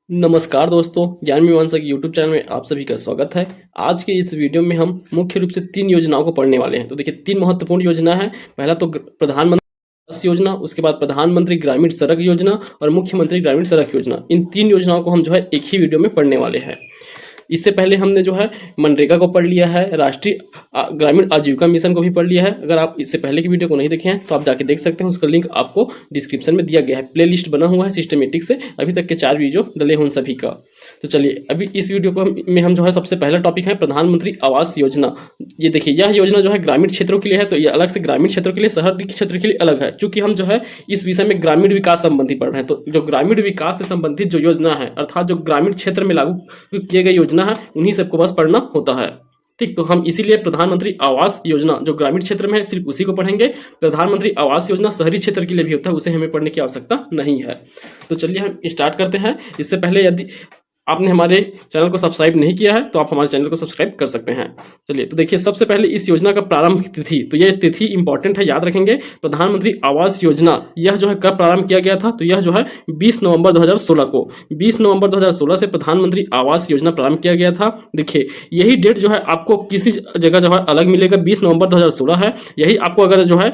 नमस्कार दोस्तों, ज्ञान मीमांसा के यूट्यूब चैनल में आप सभी का स्वागत है। आज के इस वीडियो में हम मुख्य रूप से 3 योजनाओं को पढ़ने वाले हैं। तो देखिए, 3 महत्वपूर्ण योजना है। पहला तो प्रधानमंत्री आवास योजना, उसके बाद प्रधानमंत्री ग्रामीण सड़क योजना और मुख्यमंत्री ग्रामीण सड़क योजना। इन 3 योजनाओं को हम जो है एक ही वीडियो में पढ़ने वाले हैं। इससे पहले हमने जो है मनरेगा को पढ़ लिया है, राष्ट्रीय ग्रामीण आजीविका मिशन को भी पढ़ लिया है। अगर आप इससे पहले की वीडियो को नहीं देखे हैं तो आप जाके देख सकते हैं, उसका लिंक आपको डिस्क्रिप्शन में दिया गया है। प्लेलिस्ट बना हुआ है सिस्टमेटिक से, अभी तक के 4 वीडियो डले हैं उन सभी का। तो चलिए, अभी इस वीडियो को में हम जो है सबसे पहला टॉपिक है प्रधानमंत्री आवास योजना। ये देखिए, यह योजना जो है ग्रामीण क्षेत्रों के लिए है, तो ये अलग से ग्रामीण क्षेत्रों के लिए, शहरी क्षेत्र के लिए अलग है। चूंकि हम जो है इस विषय में ग्रामीण विकास संबंधी पढ़ रहे हैं, तो जो ग्रामीण विकास से संबंधित जो योजना है, अर्थात जो ग्रामीण क्षेत्र में लागू किए गए योजना है, उन्हीं सबको बस पढ़ना होता है। ठीक, तो हम इसीलिए प्रधानमंत्री आवास योजना जो ग्रामीण क्षेत्र में है सिर्फ उसी को पढ़ेंगे। प्रधानमंत्री आवास योजना शहरी क्षेत्र के लिए भी होता है, उसे हमें पढ़ने की आवश्यकता नहीं है। तो चलिए हम स्टार्ट करते हैं। इससे पहले यदि आपने हमारे चैनल को सब्सक्राइब नहीं किया है तो आप हमारे चैनल को सब्सक्राइब कर सकते हैं। चलिए, तो देखिए, सबसे पहले इस योजना का प्रारंभ तिथि, तो यह तिथि इंपॉर्टेंट है, याद रखेंगे। प्रधानमंत्री आवास योजना यह जो है कब प्रारंभ किया गया था, तो यह जो है 20 नवंबर 2016 को, 20 नवंबर 2016 से प्रधानमंत्री आवास योजना प्रारंभ किया गया था। देखिए, यही डेट जो है आपको किसी जगह जो है अलग मिलेगा, 20 नवंबर 2016 है। यही आपको अगर जो है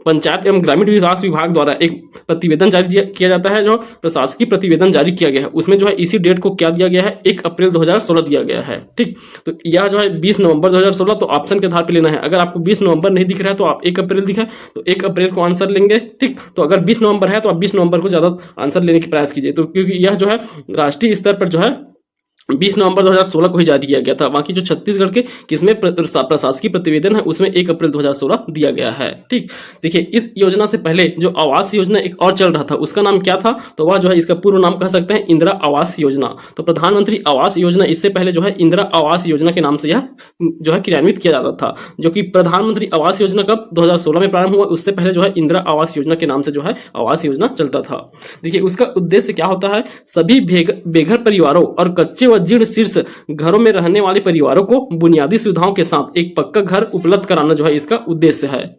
पंचायत एवं ग्रामीण विकास विभाग द्वारा एक प्रतिवेदन जारी किया जाता है, जो प्रशासकीय प्रतिवेदन जारी किया गया है, उसमें जो है इसी डेट को क्या दिया गया है, 1 अप्रैल 2016 दिया गया है। ठीक, तो यह जो है 20 नवंबर 2016, तो ऑप्शन के आधार पर लेना है। अगर आपको 20 नवंबर नहीं दिख रहा है तो आप 1 अप्रैल दिखा है तो 1 अप्रैल को आंसर लेंगे। ठीक, तो अगर 20 नवंबर है तो आप 20 नवंबर को ज्यादा आंसर लेने की प्रयास कीजिए, तो क्योंकि यह जो है राष्ट्रीय स्तर पर जो है 20 नवंबर 2016 को ही जारी किया गया था। बाकी जो छत्तीसगढ़ के किसमें प्रशासकीय प्रतिवेदन है उसमें 1 अप्रैल 2016 दिया गया है। ठीक, देखिए, इस योजना से पहले जो आवास योजना एक और चल रहा था, उसका नाम क्या था, तो वह जो है इसका पूर्व नाम कह सकते हैं इंदिरा आवास योजना। तो प्रधानमंत्री आवास योजना इससे पहले जो है इंदिरा आवास योजना के नाम से यह जो है क्रियान्वित किया जाता था। जो कि प्रधानमंत्री आवास योजना कब 2016 में प्रारंभ हुआ, उससे पहले जो है इंदिरा आवास योजना के नाम से जो है आवास योजना चलता था। देखिए, उसका उद्देश्य क्या होता है, सभी बेघर परिवारों और कच्चे व जीर्ण शीर्ष घरों में रहने वाले परिवारों को बुनियादी सुविधाओं के साथ एक पक्का घर उपलब्ध कराना जो है इसका उद्देश्य है।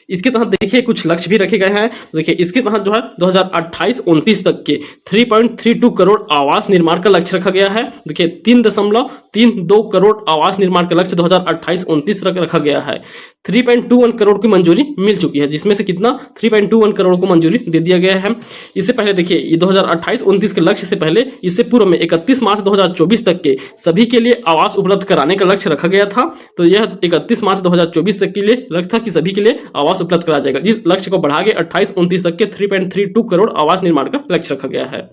इसके तहत देखिए कुछ लक्ष्य भी रखे गए हैं। देखिए, इसके तहत जो है 2028-29 तक के 3.32 करोड़ आवास निर्माण का लक्ष्य रखा गया है। देखिए, 3.32 करोड़ आवास निर्माण का लक्ष्य 2028-29 तक रखा गया है। 3.21 करोड़ की मंजूरी मिल चुकी है, जिसमें से कितना 3.21 करोड़ को मंजूरी दे दिया गया है। इससे पहले देखिए, ये 2028-29 के लक्ष्य से पहले, इससे पूर्व में 31 मार्च 2024 तक के सभी के लिए आवास उपलब्ध कराने का लक्ष्य रखा गया था। तो यह 31 मार्च 2024 तक के लिए लक्ष्य था कि सभी के लिए आवास उपलब्ध कराया जाएगा। इस लक्ष्य को बढ़ा के 28-29 तक के 3.32 करोड़ आवास निर्माण का लक्ष्य रखा गया है।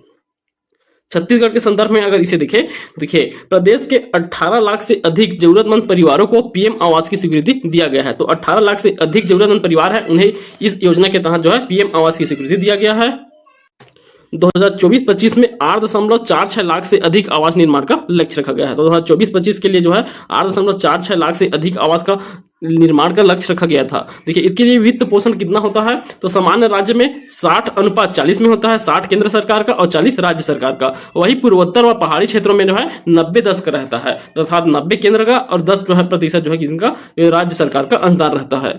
छत्तीसगढ़ के संदर्भ में अगर इसे देखें, देखिए, प्रदेश के 18 लाख से अधिक जरूरतमंद परिवारों को पीएम आवास की स्वीकृति दिया गया है। तो 18 लाख से अधिक जरूरतमंद परिवार है, उन्हें इस योजना के तहत जो है पीएम आवास की स्वीकृति दिया गया है। 2024-25 में 8.46 लाख से अधिक आवास निर्माण का लक्ष्य रखा गया है। तो 2024-25 के लिए जो है 8.46 लाख से अधिक आवास का निर्माण का लक्ष्य रखा गया था। देखिए, इसके लिए वित्त पोषण कितना होता है, तो सामान्य राज्य में 60:40 में होता है, 60 केंद्र सरकार का और 40 राज्य सरकार का। वही पूर्वोत्तर व पहाड़ी क्षेत्रों में जो है 90-10 का रहता है, अर्थात 90 केंद्र का और 10 जो है प्रतिशत जो है जिनका राज्य सरकार का अंशदान रहता है।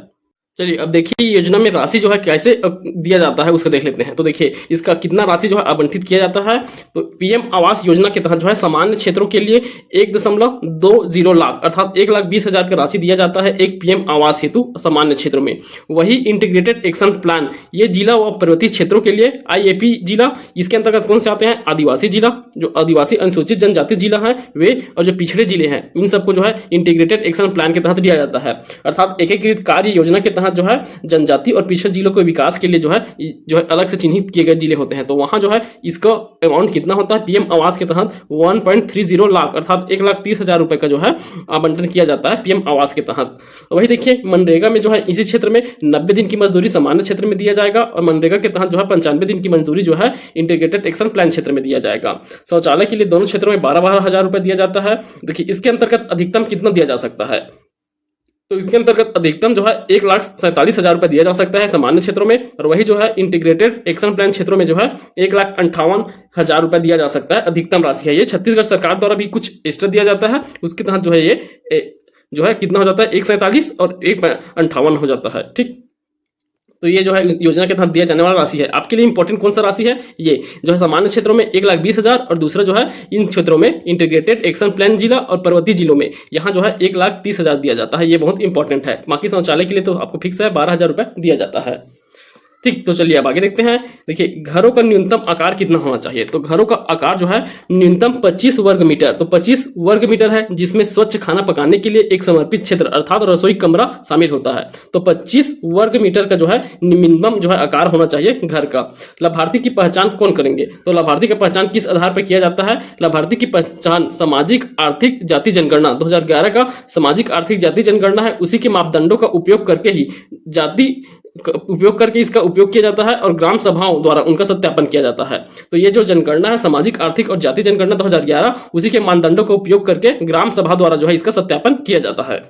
चलिए, अब देखिए योजना में राशि जो है कैसे दिया जाता है उसको देख लेते हैं। तो देखिए, इसका कितना राशि जो है आवंटित किया जाता है, तो पीएम आवास योजना के तहत जो है सामान्य क्षेत्रों के लिए 1.20 लाख अर्थात 1,20,000 का राशि दिया जाता है एक पीएम आवास हेतु सामान्य क्षेत्रों में। वही इंटीग्रेटेड एक्शन प्लान, ये जिला व पर्वतीय क्षेत्रों के लिए IAP जिला, इसके अंतर्गत कौन से आते हैं, आदिवासी जिला, जो आदिवासी अनुसूचित जनजाति जिला है वे, और जो पिछड़े जिले हैं, इन सबको जो है इंटीग्रेटेड एक्शन प्लान के तहत दिया जाता है। अर्थात एकीकृत कार्य योजना के तहत जो है जनजाति और पिछड़े जिलों के विकास के लिए जो है अलग से चिन्हित किए गए जिले होते हैं। तो वहां जो है इसका अमाउंट कितना होता है, पीएम आवास के तहत 1.30 लाख अर्थात 1,30,000 रुपए का जो है आवंटन किया जाता है पीएम आवास के तहत। वही देखिए, मनरेगा में जो है इसी क्षेत्र में 90 दिन की मजदूरी सामान्य क्षेत्र में दिया जाएगा, और मनरेगा के तहत जो है 95 दिन की मजदूरी जो है इंटीग्रेटेड एक्शन प्लान क्षेत्र में दिया जाएगा। शौचालय के लिए दोनों क्षेत्रों में 12-12 हजार रुपए दिया जाता है। देखिए, इसके अंतर्गत अधिकतम कितना दिया जा सकता है, तो इसके अंतर्गत अधिकतम जो है 1,47,000 रुपए दिया जा सकता है सामान्य क्षेत्रों में, और वही जो है इंटीग्रेटेड एक्शन प्लान क्षेत्रों में जो है 1,58,000 रुपए दिया जा सकता है, अधिकतम राशि है ये। छत्तीसगढ़ सरकार द्वारा भी कुछ एक्स्ट्रा दिया जाता है, उसके तहत जो है ये जो है कितना हो जाता है, 1,47 और 1,58 हो जाता है। ठीक, तो ये जो है योजना के तहत दिया जाने वाला राशि है। आपके लिए इंपॉर्टेंट कौन सा राशि है, ये जो है सामान्य क्षेत्रों में 1,20,000 और दूसरा जो है इन क्षेत्रों में इंटीग्रेटेड एक्शन प्लान जिला और पर्वतीय जिलों में यहाँ जो है 1,30,000 दिया जाता है। ये बहुत इंपॉर्टेंट है। बाकी शौचालय के लिए तो आपको फिक्स है 12,000 रुपए दिया जाता है। ठीक, तो चलिए अब आगे देखते हैं। देखिए घरों का न्यूनतम आकार कितना होना चाहिए, तो घरों का आकार जो है न्यूनतम 25 वर्ग मीटर, तो 25 वर्ग मीटर है, जिसमें स्वच्छ खाना पकाने के लिए एक समर्पित क्षेत्र अर्थात रसोई कमरा शामिल होता है। तो 25 वर्ग मीटर का जो है मिनिमम जो है आकार होना चाहिए घर का। लाभार्थी की पहचान कौन करेंगे, तो लाभार्थी की पहचान किस आधार पर किया जाता है, लाभार्थी की पहचान सामाजिक आर्थिक जाति जनगणना 2011 का सामाजिक आर्थिक जाति जनगणना है, उसी के मापदंडों का उपयोग करके ही इसका उपयोग किया जाता है और ग्राम सभाओं द्वारा उनका सत्यापन किया जाता है। तो ये जो जनगणना है सामाजिक आर्थिक और जाति जनगणना 2011, उसी के मानदंडों का उपयोग करके ग्राम सभा द्वारा जो है इसका सत्यापन किया जाता है।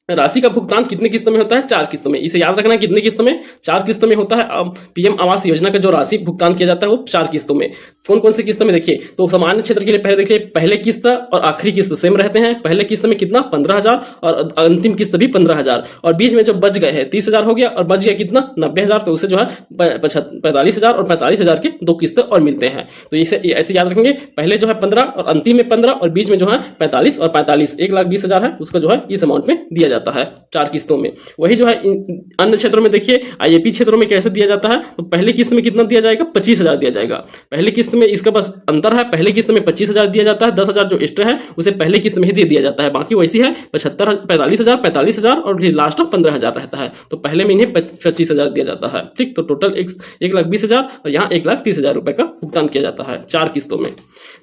राशि का भुगतान कितने किस्तों में होता है, 4 किस्तों में। इसे याद रखना है कितने किस्तों में, 4 किस्तों में होता है। पीएम आवास योजना का जो राशि भुगतान किया जाता है वो 4 किस्तों में। कौन कौन से किस्तों में देखिए, तो सामान्य क्षेत्र के लिए पहले देखिए पहले किस्त और आखिरी किस्त सेम रहते हैं। पहले किस्त में कितना 15,000 और अंतिम किस्त भी 15,000, और बीच में जो बच गए हैं 30,000 हो गया और बच गया कितना 90,000, तो उसे जो है 45,000 और 45,000 के 2 किस्त और मिलते हैं। तो इसे ऐसे याद रखेंगे, पहले जो है 15 और अंतिम में 15 और बीच में जो है 45 और 45, 1,20,000 है, उसका जो है इस अमाउंट में दिया जाता है 4 किस्तों में। वही जो है अन्य क्षेत्रों में देखिए आईएपी क्षेत्रों में कैसे दिया जाता है, तो पहले किस्त में कितना दिया जाएगा 25,000 दिया जाएगा। पहले किस्त में इसका बस अंतर है, पहले किस्त में 25,000 दिया जाता है, 10,000 जो एक्स्ट्रा है उसे पहले किस्त में ही दे दिया जाता है। बाकी वैसी है 45,000 और लास्ट में 15,000 रहता है। तो पहले में इन्हें 25,000 दिया जाता है। ठीक, तो टोटल 1,20,000 और यहाँ 1,30,000 रुपए का भुगतान किया जाता है 4 किस्तों में।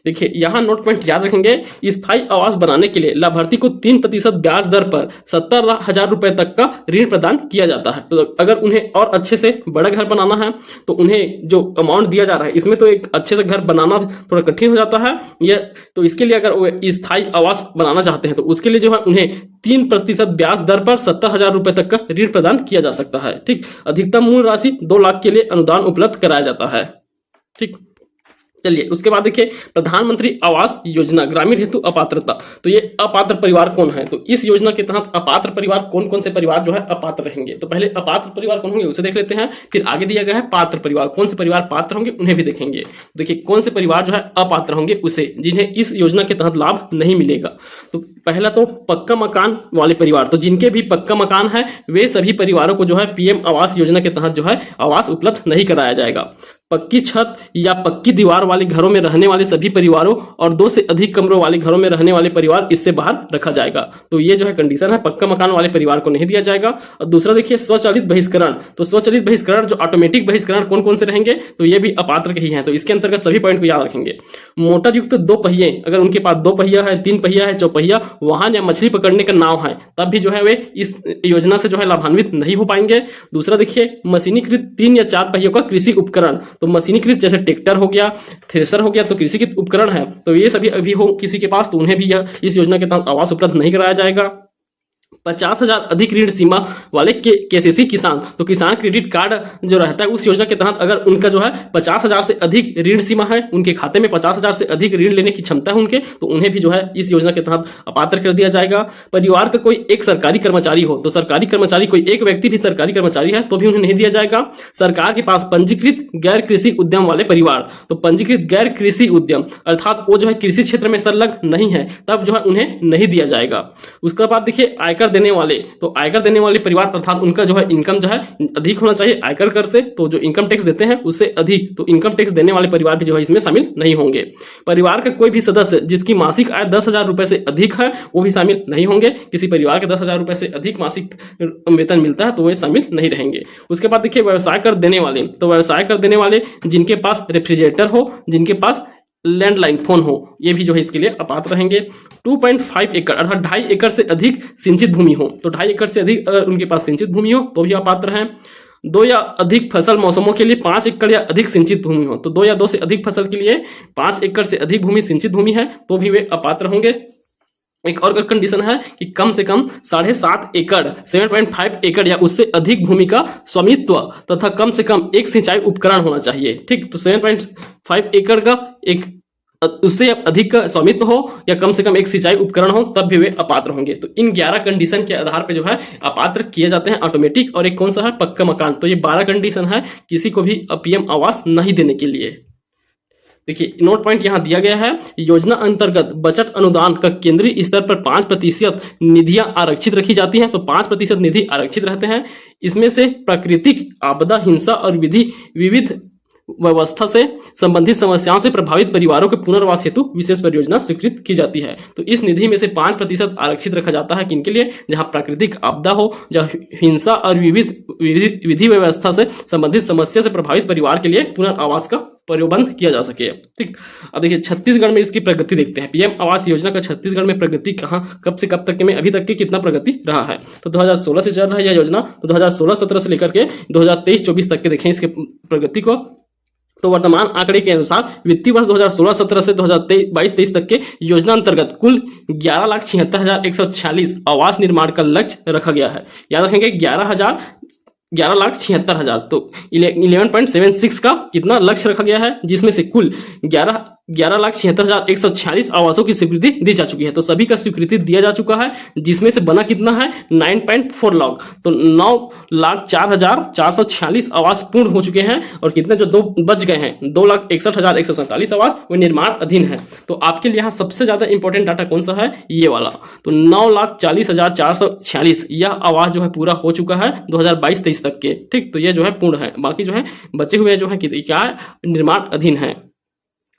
देखिए यहाँ नोट पॉइंट याद रखेंगे, स्थायी आवास बनाने के लिए लाभार्थी को 3% ब्याज दर पर 70,000 रुपए तक का ऋण प्रदान किया जाता है। तो अगर उन्हें और अच्छे से बड़ा घर बनाना है तो उन्हें जो अमाउंट दिया जा रहा है इसमें तो एक अच्छे से घर बनाना थोड़ा कठिन हो जाता है। यह तो इसके लिए अगर वो स्थायी आवास बनाना चाहते हैं तो उसके लिए जो है उन्हें 3% ब्याज दर पर 70,000 रुपए तक का ऋण प्रदान किया जा सकता है। ठीक, अधिकतम मूल राशि 2 लाख के लिए अनुदान उपलब्ध कराया जाता है। ठीक, चलिए उसके बाद देखिए प्रधानमंत्री आवास योजना ग्रामीण हेतु अपात्रता। तो ये अपात्र परिवार कौन है, तो इस योजना के तहत अपात्र परिवार कौन कौन से परिवार जो है अपात्र रहेंगे। तो पहले अपात्र परिवार कौन होंगे उसे देख लेते हैं, फिर आगे दिया गया है पात्र परिवार, कौन से परिवार पात्र होंगे उन्हें भी देखेंगे। देखिए कौन से परिवार जो है अपात्र होंगे उसे, जिन्हें इस योजना के तहत लाभ नहीं मिलेगा। तो पहला तो पक्का मकान वाले परिवार, तो जिनके भी पक्का मकान है वे सभी परिवारों को जो है पीएम आवास योजना के तहत जो है आवास उपलब्ध नहीं कराया जाएगा। पक्की छत या पक्की दीवार वाले घरों में रहने वाले सभी परिवारों और 2 से अधिक कमरों वाले घरों में रहने वाले परिवार इससे बाहर रखा जाएगा। तो ये जो है कंडीशन है, पक्का मकान वाले परिवार को नहीं दिया जाएगा। और दूसरा देखिए स्वचालित बहिष्करण, तो स्वचालित बहिष्करण जो ऑटोमेटिक बहिष्करण कौन कौन से रहेंगे, तो ये भी अपात्र के ही हैं। तो इसके अंतर्गत सभी पॉइंट को याद रखेंगे। मोटर युक्त 2 पहिए, अगर उनके पास 2 पहिया है, 3 पहिया है, चौपहिया वाहन या मछली पकड़ने का नाव है, तब भी जो है वे इस योजना से जो है लाभान्वित नहीं हो पाएंगे। दूसरा देखिए मशीनीकृत 3 या 4 पहियों का कृषि उपकरण, तो मशीनीकृत जैसे ट्रैक्टर हो गया, थ्रेसर हो गया, तो कृषि के उपकरण है, तो ये सभी अभी हो किसी के पास तो उन्हें भी इस योजना के तहत आवास उपलब्ध नहीं कराया जाएगा। 50,000 अधिक ऋण सीमा वाले केसीसी किसान, तो किसान क्रेडिट कार्ड जो रहता है उस योजना के तहत अगर उनका जो है 50,000 से अधिक ऋण सीमा है, उनके खाते में 50,000 से अधिक ऋण लेने की क्षमता है उनके, तो उन्हें भी जो है इस योजना के तहत अपात्र कर दिया जाएगा। परिवार का कोई एक सरकारी कर्मचारी हो, तो सरकारी कर्मचारी कोई एक व्यक्ति भी सरकारी कर्मचारी है तो भी उन्हें नहीं दिया जाएगा। सरकार के पास पंजीकृत गैर कृषि उद्यम वाले परिवार, तो पंजीकृत गैर कृषि उद्यम अर्थात वो जो है कृषि क्षेत्र में संलग्न नहीं है, तब जो है उन्हें नहीं दिया जाएगा। उसके बाद देखिए आयकर देने वाले, तो आयकर देने वाले परिवार अर्थात उनका जो है इनकम जो है अधिक होना चाहिए आयकर कर से, तो जो इनकम टैक्स देते हैं उससे अधिक, तो इनकम टैक्स देने वाले परिवार भी जो है इसमें शामिल नहीं होंगे। परिवार का कोई भी सदस्य जिसकी मासिक आय 10,000 रुपए से अधिक है वो भी शामिल नहीं होंगे। किसी परिवार के 10,000 रुपए से अधिक मासिक वेतन मिलता है तो वे शामिल नहीं रहेंगे। उसके बाद देखिए व्यवसाय कर देने वाले, तो व्यवसाय कर देने वाले जिनके पास रेफ्रिजरेटर हो, जिनके पास लैंडलाइन फोन हो, ये भी जो है इसके लिए अपात्र रहेंगे। 2.5 एकड़ अर्थात 2.5 एकड़ से अधिक सिंचित भूमि हो, तो 2.5 एकड़ से अधिक अगर उनके पास सिंचित भूमि हो तो भी अपात्र हैं। 2 या अधिक फसल मौसमों के लिए 5 एकड़ या अधिक सिंचित भूमि हो, तो 2 या 2 से अधिक फसल के लिए 5 एकड़ से अधिक भूमि सिंचित भूमि है तो भी वे अपात्र होंगे। एक और कंडीशन है कि कम से कम 7.5 एकड़ 7.5 एकड़ या उससे अधिक भूमि का स्वामित्व तथा कम से कम एक सिंचाई उपकरण होना चाहिए। ठीक, तो 7.5 एकड़ का एक उससे अधिक का स्वामित्व हो या कम से कम एक सिंचाई उपकरण हो तब भी वे अपात्र होंगे। तो इन 11 कंडीशन के आधार पे जो है अपात्र किए जाते हैं ऑटोमेटिक। और एक कौन सा है, पक्का मकान। तो ये 12 कंडीशन है किसी को भी पीएम आवास नहीं देने के लिए। देखिए नोट पॉइंट यहां दिया गया है, योजना अंतर्गत बजट अनुदान का केंद्रीय स्तर पर 5% निधियां आरक्षित रखी जाती हैं। तो 5% निधि आरक्षित रहते हैं। इसमें से प्राकृतिक आपदा, हिंसा और विविध व्यवस्था से संबंधित समस्याओं से प्रभावित परिवारों के पुनर्वास हेतु विशेष परियोजना स्वीकृत की जाती है। तो इस निधि में से 5% आरक्षित रखा जाता है किनके लिए, जहां प्राकृतिक आपदा हो, जहां हिंसा और विधि व्यवस्था से संबंधित समस्या से प्रभावित परिवार के लिए पुनर्वास का प्रबंध किया जा सके। ठीक, अब देखिए छत्तीसगढ़ में इसकी प्रगति देखते हैं। पीएम आवास योजना का छत्तीसगढ़ में प्रगति कहां, कब से कब तक में, अभी तक की कितना प्रगति रहा है। तो 2016 से चल रहा है यह योजना। तो 2016-17 से लेकर के 2023-24 तक के देखें इसके प्रगति को। तो वर्तमान आंकड़े के अनुसार वित्तीय वर्ष 2016-17 से 2022-23 तक के योजना अंतर्गत कुल 11,76,146 आवास निर्माण का लक्ष्य रखा गया है। याद रखेंगे 11,76,000। तो 11.76 का कितना लक्ष्य रखा गया है, जिसमें से कुल 11,76,146 आवासों की स्वीकृति दी जा चुकी है। तो सभी का स्वीकृति दिया जा चुका है, जिसमें से बना कितना है 9.4 लाख। तो 9,04,446 आवास पूर्ण हो चुके हैं और कितने जो दो बच गए हैं 2,61,147 आवास वो निर्माण अधीन है। तो आपके लिए यहाँ सबसे ज्यादा इंपॉर्टेंट डाटा कौन सा है, ये वाला। तो 9,40,446 यह आवास जो है पूरा हो चुका है 2022-23 तक के। ठीक, तो ये जो है पूर्ण है, बाकी जो है बचे हुए जो है क्या है, निर्माण अधीन है।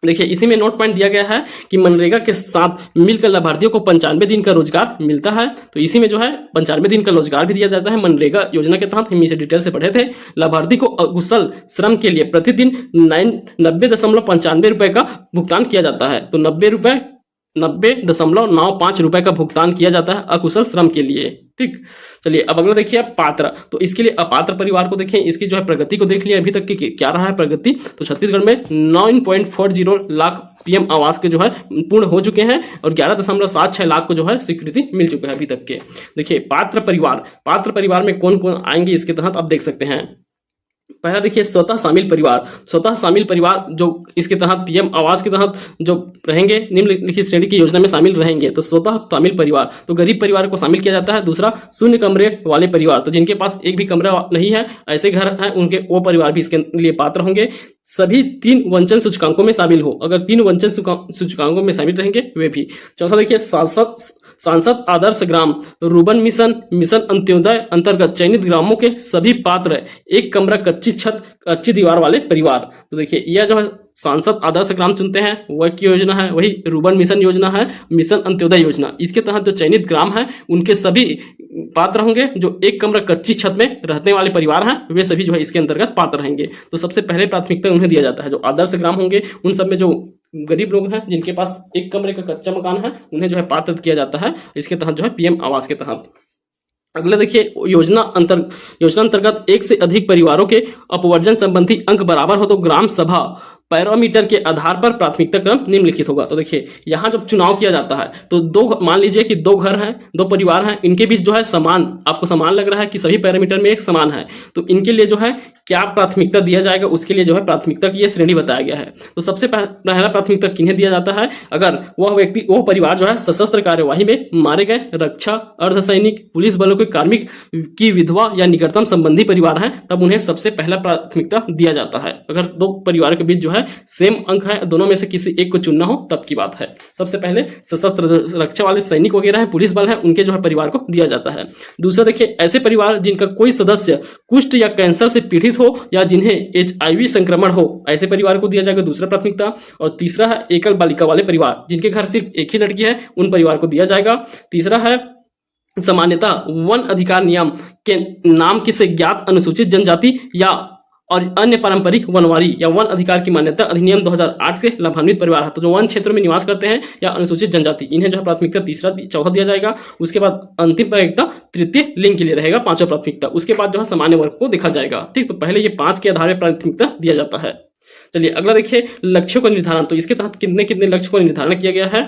देखिए इसी में नोट पॉइंट दिया गया है कि मनरेगा के साथ मिलकर लाभार्थियों को 95 दिन का रोजगार मिलता है। तो इसी में जो है 95 दिन का रोजगार भी दिया जाता है मनरेगा योजना के तहत। हम इसे डिटेल से पढ़े थे। लाभार्थी को अकुशल श्रम के लिए प्रतिदिन 90.95 रुपए का भुगतान किया जाता है। तो 90.95 रुपए का भुगतान किया जाता है अकुशल श्रम के लिए। ठीक, चलिए अब अगला देखिए पात्र। तो इसके लिए अपात्र परिवार को देखें, इसकी जो है प्रगति को देख लिया अभी तक की क्या रहा है प्रगति। तो छत्तीसगढ़ में 9.40 लाख पीएम आवास के जो है पूर्ण हो चुके हैं और 11.76 लाख को जो है स्वीकृति मिल चुका है अभी तक के। देखिए पात्र परिवार में कौन कौन आएंगे इसके तहत आप देख सकते हैं। पहला देखिए स्वतः शामिल परिवार जो इसके तहत पीएम आवास के तहत जो रहेंगे, निम्नलिखित श्रेणी की योजना में शामिल रहेंगे। तो स्वतः शामिल परिवार, तो गरीब परिवार को शामिल किया जाता है। दूसरा शून्य कमरे वाले परिवार, तो जिनके पास एक भी कमरा नहीं है, ऐसे घर हैं उनके, वो परिवार भी इसके लिए पात्र होंगे। सभी 3 वंचन सूचकांकों में शामिल हो, अगर 3 वंचन सूचकांकों में शामिल रहेंगे वे भी। चौथा देखिए सांसद आदर्श ग्राम, रूबन मिशन अंत्योदय अंतर्गत चयनित ग्रामों के सभी पात्र एक कमरा कच्ची दीवार वाले परिवार। तो देखिए यह जो है सांसद आदर्श ग्राम चुनते हैं वह की योजना है, वही रूबन मिशन योजना है, मिशन अंत्योदय योजना। इसके तहत जो चयनित ग्राम है उनके सभी पात्र होंगे। जो एक कमरा कच्ची छत में रहने वाले परिवार हैं वे सभी जो है इसके अंतर्गत पात्र रहेंगे। तो सबसे पहले प्राथमिकता उन्हें दिया जाता है। जो आदर्श ग्राम होंगे उन सब में जो गरीब लोग हैं जिनके पास एक कमरे का कच्चा मकान है उन्हें जो है पात्र किया जाता है इसके तहत, जो है पीएम आवास के तहत। अगला देखिए योजना अंतर्गत एक से अधिक परिवारों के अपवर्जन संबंधी अंक बराबर हो तो ग्राम सभा पैरामीटर के आधार पर प्राथमिकता क्रम निम्नलिखित होगा। तो देखिए यहाँ जब चुनाव किया जाता है तो मान लीजिए कि 2 घर हैं, 2 परिवार हैं, इनके बीच जो है समान, आपको समान लग रहा है कि सभी पैरामीटर में एक समान है, तो इनके लिए जो है क्या प्राथमिकता दिया जाएगा, उसके लिए जो है प्राथमिकता की यह श्रेणी बताया गया है। तो सबसे पहला प्राथमिकता किन्हें दिया जाता है, अगर वह परिवार जो है सशस्त्र कार्यवाही में मारे गए, रक्षा, अर्धसैनिक, पुलिस बलों के कार्मिक की विधवा या निकटतम संबंधी परिवार हैं, तब उन्हें सबसे पहला प्राथमिकता दिया जाता है। अगर 2 परिवार के बीच जो है सेम अंक है, दोनों में से किसी एक को चुनना हो तब की बात है। सबसे पहले सशस्त्र रक्षा वाले सैनिक वगैरह है, पुलिस बल है, उनके जो है परिवार को दिया जाता है। दूसरा देखिए ऐसे परिवार जिनका कोई सदस्य कुष्ठ या कैंसर से पीड़ित हो या जिन्हें HIV संक्रमण हो, ऐसे परिवार को दिया जाएगा दूसरा प्राथमिकता। और तीसरा है एकल बालिका वाले परिवार, जिनके घर सिर्फ एक ही लड़की है, उन परिवार को दिया जाएगा। तीसरा है सामान्यता वन अधिकार नियम के नाम किसे ज्ञात अनुसूचित जनजाति या और अन्य पारंपरिक वनवारी या वन अधिकार की मान्यता अधिनियम 2008 से लाभान्वित परिवार है। तो जो वन क्षेत्र में निवास करते हैं या अनुसूचित जनजाति, इन्हें जो है प्राथमिकता चौथा दिया जाएगा। उसके बाद अंतिम प्राथमिकता तृतीय लिंग के लिए रहेगा, 5वां प्राथमिकता। उसके बाद जो है सामान्य वर्ग को देखा जाएगा। ठीक, तो पहले ये 5 के आधार पर प्राथमिकता दिया जाता है। चलिए अगला देखिए लक्ष्यों का निर्धारण। तो इसके तहत कितने लक्ष्य को निर्धारण किया गया है।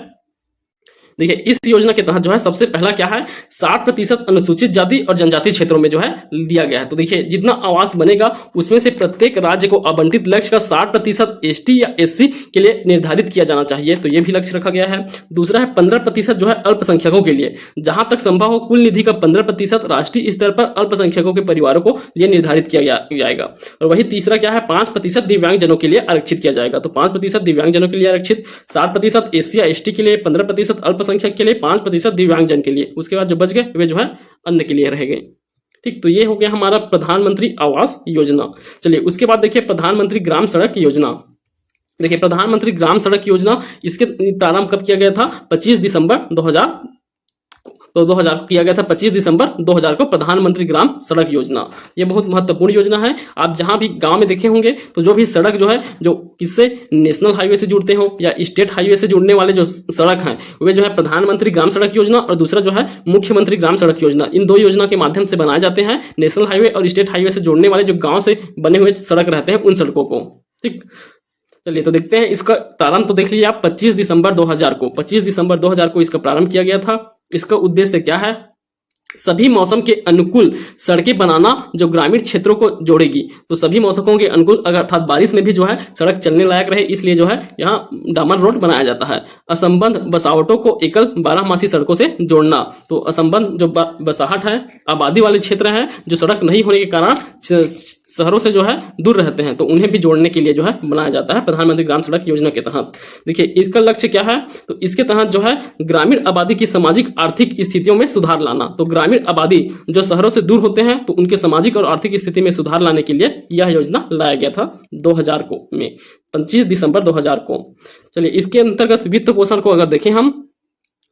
देखिए इस योजना के तहत जो है सबसे पहला क्या है, 60% अनुसूचित जाति और जनजाति क्षेत्रों में जो है दिया गया है। तो देखिए जितना आवास बनेगा उसमें से प्रत्येक राज्य को आवंटित लक्ष्य का 60% एसटी या एससी के लिए निर्धारित किया जाना चाहिए, तो ये भी लक्ष्य रखा गया है। दूसरा है 15% जो है अल्पसंख्यकों के लिए, जहां तक संभव हो कुल निधि का 15% राष्ट्रीय स्तर पर अल्पसंख्यकों के परिवारों को लिए निर्धारित किया जाएगा। और वही तीसरा क्या है, 5% दिव्यांगजनों के लिए आरक्षित किया जाएगा, तो 5% दिव्यांगजनों के लिए आरक्षित, 60% एससी या एसटी के लिए, 15% अल्पसंख्यक के लिए, 5% दिव्यांगजन के लिए। उसके बाद जो बच गए वे जो है अन्य के लिए रह गए। ठीक, तो ये हो गया हमारा प्रधानमंत्री आवास योजना। चलिए उसके बाद देखिए प्रधानमंत्री ग्राम सड़क योजना। देखिए प्रधानमंत्री ग्राम सड़क योजना इसके प्रारंभ कब किया गया था, 25 दिसंबर 2000 को किया गया था। 25 दिसंबर 2000 को प्रधानमंत्री ग्राम सड़क योजना, ये बहुत महत्वपूर्ण योजना है। आप जहां भी गांव में देखे होंगे तो जो भी सड़क जो है जो किससे नेशनल हाईवे से जुड़ते हो या स्टेट हाईवे से जुड़ने वाले जो सड़क हैं वे जो है प्रधानमंत्री ग्राम सड़क योजना और दूसरा जो है मुख्यमंत्री ग्राम सड़क योजना, इन दो योजना के माध्यम से बनाए जाते हैं। नेशनल हाईवे और स्टेट हाईवे से जोड़ने वाले जो गाँव से बने हुए सड़क रहते हैं उन सड़कों को। ठीक, चलिए तो देखते हैं इसका प्रारंभ। तो देख लीजिए आप 25 दिसंबर 2000 को, 25 दिसंबर 2000 को इसका प्रारंभ किया गया था। इसका उद्देश्य क्या है, सभी मौसम के अनुकूल सड़कें बनाना जो ग्रामीण क्षेत्रों को जोड़ेगी। तो सभी मौसमों के अनुकूल अर्थात बारिश में भी जो है सड़क चलने लायक रहे, इसलिए जो है यहाँ डामर रोड बनाया जाता है। असंबद्ध बसावटों को एकल 12मासी सड़कों से जोड़ना, तो असंबद्ध जो बसाहट है, आबादी वाले क्षेत्र है जो सड़क नहीं होने के कारण शहरों से जो है दूर रहते हैं, तो उन्हें भी जोड़ने के लिए जो है बनाया जाता है प्रधानमंत्री ग्राम सड़क योजना के तहत। देखिए इसका लक्ष्य क्या है, तो इसके तहत जो है ग्रामीण आबादी की सामाजिक आर्थिक स्थितियों में सुधार लाना। तो ग्रामीण आबादी जो शहरों से दूर होते हैं तो उनके सामाजिक और आर्थिक स्थिति में सुधार लाने के लिए यह योजना लाया गया था 2000 को में 25 दिसंबर 2000 को। चलिए इसके अंतर्गत वित्त पोषण को अगर देखें हम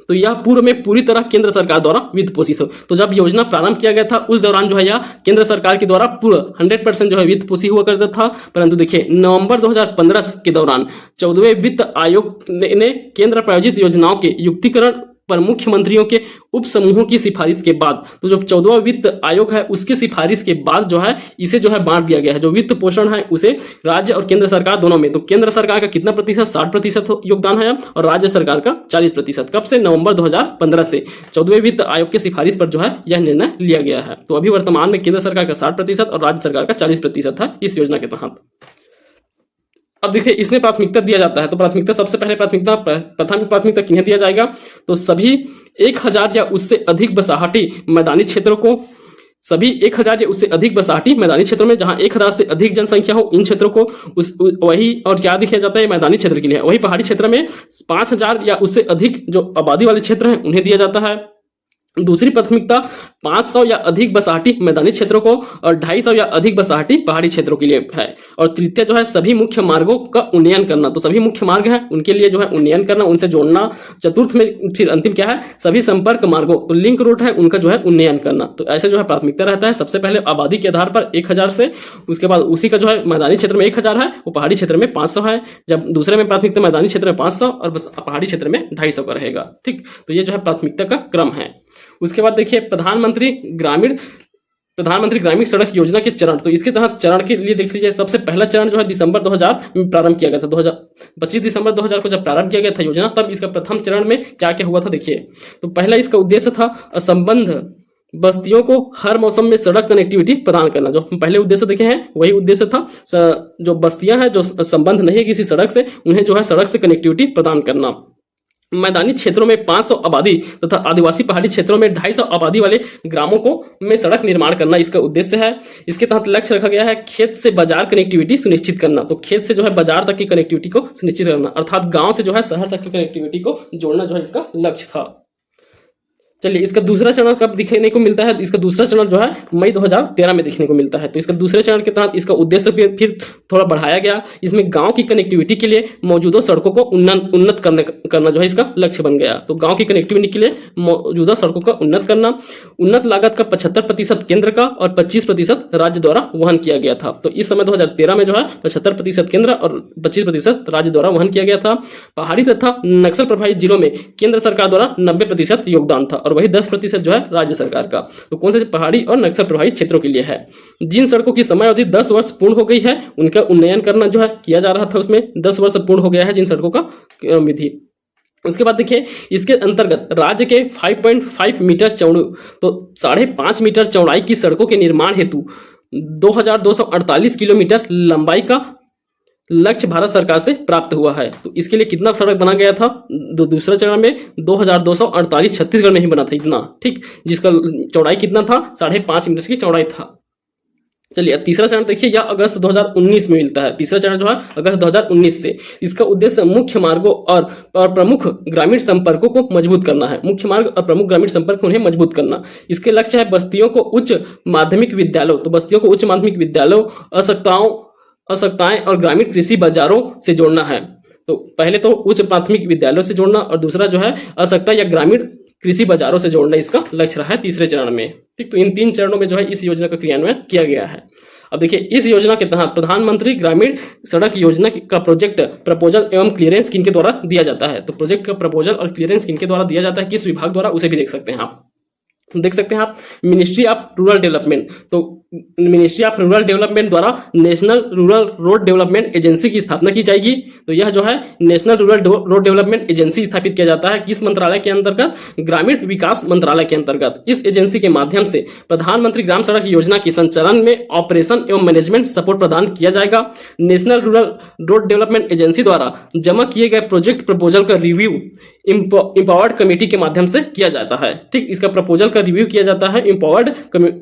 तो यह पूर्व में पूरी तरह केंद्र सरकार द्वारा वित्त पोषित हो। तो जब योजना प्रारंभ किया गया था उस दौरान जो है यह केंद्र सरकार के द्वारा पूरा 100% जो है वित्त पोषित हुआ करता था। परंतु देखिए नवंबर 2015 के दौरान 14वें वित्त आयोग ने केंद्र प्रायोजित योजनाओं के युक्तिकरण पर मुख्यमंत्रियों के उप समूहों की सिफारिश के बाद, तो जो 14वां वित्त आयोग है उसके सिफारिश के बाद जो है इसे जो है बांट दिया गया है। जो वित्त पोषण है उसे राज्य और केंद्र सरकार दोनों में, तो केंद्र सरकार का कितना प्रतिशत, 60% योगदान है और राज्य सरकार का 40%। कब से, नवंबर 2015 से 14वें वित्त आयोग की सिफारिश पर जो है यह निर्णय लिया गया है। तो अभी वर्तमान में केंद्र सरकार का 60% और राज्य सरकार का 40% है इस योजना के तहत। अब देखिए इसमें प्राथमिकता दिया जाता है, तो प्राथमिकता सबसे पहले प्रथम प्राथमिकता किन्हें दिया जाएगा, तो सभी 1000 या उससे अधिक बसाहटी मैदानी क्षेत्रों को, सभी 1000 या उससे अधिक बसाहटी मैदानी क्षेत्रों में जहां 1000 से अधिक जनसंख्या हो इन क्षेत्रों को वही, और क्या दिया जाता है मैदानी क्षेत्र के लिए, वही पहाड़ी क्षेत्र में 5000 या उससे अधिक जो आबादी वाले क्षेत्र हैं उन्हें दिया जाता है। दूसरी प्राथमिकता 500 या अधिक बसाहटी मैदानी क्षेत्रों को और 250 या अधिक बसाहटी पहाड़ी क्षेत्रों के लिए है। और तृतीय जो है सभी मुख्य मार्गों का उन्नयन करना, तो सभी मुख्य मार्ग है उनके लिए जो है उन्नयन करना, उनसे जोड़ना। चतुर्थ में फिर अंतिम क्या है, सभी संपर्क मार्गों, तो लिंक रूट है उनका जो है उन्नयन करना। तो ऐसे जो है प्राथमिकता रहता है। सबसे पहले आबादी के आधार पर 1000 से, उसके बाद उसी का जो है मैदानी क्षेत्र में 1000 है, वो पहाड़ी क्षेत्र में 500 है। जब दूसरे में प्राथमिकता मैदानी क्षेत्र में 500 और पहाड़ी क्षेत्र में 250 का रहेगा। ठीक, तो ये जो है प्राथमिकता का क्रम है। उसके बाद देखिए प्रधानमंत्री ग्रामीण सड़क योजना के चरण, तो इसके तहत चरण के लिए देख लीजिए सबसे पहला चरण जो है दिसंबर 2000 में प्रारंभ किया गया था। 25 दिसंबर 2000 को जब प्रारंभ किया गया था योजना, तब इसका प्रथम चरण में क्या क्या हुआ था देखिए। तो पहला इसका उद्देश्य था असंबद्ध बस्तियों को हर मौसम में सड़क कनेक्टिविटी प्रदान करना। जो हम पहले उद्देश्य देखे हैं वही उद्देश्य था। जो बस्तियां हैं जो संबंध नहीं है किसी सड़क से, उन्हें जो है सड़क से कनेक्टिविटी प्रदान करना। मैदानी क्षेत्रों में 500 आबादी तथा आदिवासी पहाड़ी क्षेत्रों में 250 आबादी वाले ग्रामों को में सड़क निर्माण करना इसका उद्देश्य है। इसके तहत लक्ष्य रखा गया है खेत से बाजार कनेक्टिविटी सुनिश्चित करना। तो खेत से जो है बाजार तक की कनेक्टिविटी को सुनिश्चित करना, अर्थात गांव से जो है शहर तक की कनेक्टिविटी को जोड़ना जो है इसका लक्ष्य था। चलिए इसका दूसरा चरण कब दिखने को मिलता है, इसका दूसरा चरण जो है मई 2013 में देखने को मिलता है। तो इसका दूसरे चरण के तहत इसका उद्देश्य फिर थोड़ा बढ़ाया गया। इसमें गांव की कनेक्टिविटी के लिए मौजूदा सड़कों को उन्नत करना जो है इसका लक्ष्य बन गया। तो गांव की कनेक्टिविटी के लिए मौजूदा सड़कों का उन्नत करना। उन्नत लागत का 75% केंद्र का और 25% राज्य द्वारा वहन किया गया था। तो इस समय 2013 में जो है 75% केंद्र और 25% राज्य द्वारा वहन किया गया था। पहाड़ी तथा नक्सल प्रभावित जिलों में केंद्र सरकार द्वारा 90% योगदान था और वही 10% जो है राज्य सरकार का। तो कौन से पहाड़ी और नक्सल प्रभावित क्षेत्रों के लिए है। जिन सड़कों की समय अवधि 10 वर्ष पूर्ण हो गई है उनका उन्नयन करना जो है किया जा रहा था, उसमें 10 वर्ष पूर्ण हो गया है जिन सड़कों का विधि। उसके बाद देखिए इसके अंतर्गत राज्य के 5.5 मीटर चौड़े तो 5.5 मीटर चौड़ाई की सड़कों के निर्माण हेतु 2248 किलोमीटर लंबाई का लक्ष्य भारत सरकार से प्राप्त हुआ है। तो इसके लिए कितना सड़क बना गया था? दूसरा चरण में 2248 छत्तीसगढ़ में ही बना था इतना, ठीक, जिसका चौड़ाई कितना था? 5.5 मीटर की चौड़ाई था। चलिए अब तीसरा चरण देखिए, यह अगस्त 2019 में मिलता है। तीसरा चरण जो है अगस्त 2019 से। इसका उद्देश्य मुख्य मार्गों और प्रमुख ग्रामीण संपर्कों को मजबूत करना है। मुख्य मार्ग और प्रमुख ग्रामीण संपर्क उन्हें मजबूत करना। इसके लक्ष्य है बस्तियों को उच्च माध्यमिक विद्यालयों, तो बस्तियों को उच्च माध्यमिक विद्यालयों, आवश्यकताएं और ग्रामीण कृषि बाजारों से जोड़ना है। तो पहले तो उच्च प्राथमिक विद्यालयों से जोड़ना और दूसरा जो है आवश्यकता या ग्रामीण कृषि बाजारों से जोड़ना इसका लक्ष्य रहा है तीसरे चरण में, ठीक। तो इन 3 चरणों में जो है इस योजना का क्रियान्वयन किया गया है। अब देखिए इस योजना के तहत प्रधानमंत्री ग्रामीण सड़क योजना का प्रोजेक्ट प्रपोजल एवं क्लियरेंस किनके द्वारा दिया जाता है? तो प्रोजेक्ट का प्रपोजल और क्लियरेंस किनके द्वारा दिया जाता है, किस विभाग द्वारा, उसे भी देख सकते हैं आप। देख सकते हैं आप मिनिस्ट्री ऑफ रूरल डेवलपमेंट। तो मिनिस्ट्री ऑफ रूरल डेवलपमेंट द्वारा national rural road development agency की स्थापना की जाएगी। तो यह जो है national rural road development agency स्थापित किया जाता है किस मंत्रालय के अंतर्गत? ग्रामीण विकास मंत्रालय के अंतर्गत। इस एजेंसी के माध्यम से प्रधानमंत्री ग्राम सड़क योजना के संचालन में ऑपरेशन एवं मैनेजमेंट सपोर्ट प्रदान किया जाएगा। National rural road development agency द्वारा जमा किए गए प्रोजेक्ट प्रपोजल का रिव्यू इंपावर्ड कमेटी के माध्यम से किया जाता है, ठीक। इसका प्रपोजल का रिव्यू किया जाता है इंपावर्ड